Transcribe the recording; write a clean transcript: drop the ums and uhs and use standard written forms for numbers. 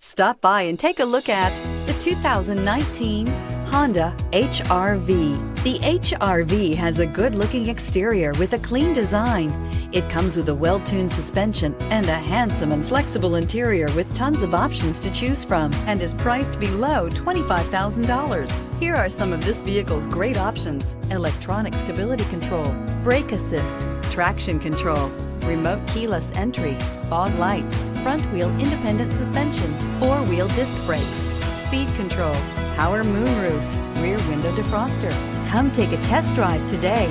Stop by and take a look at the 2019 Honda HR-V. The HR-V has a good-looking exterior with a clean design. It comes with a well-tuned suspension and a handsome and flexible interior with tons of options to choose from and is priced below $25,000. Here are some of this vehicle's great options: electronic stability control, brake assist, traction control, remote keyless entry, fog lights, front wheel independent suspension, four-wheel disc brakes, speed control, power moonroof, rear window defroster. Come take a test drive today.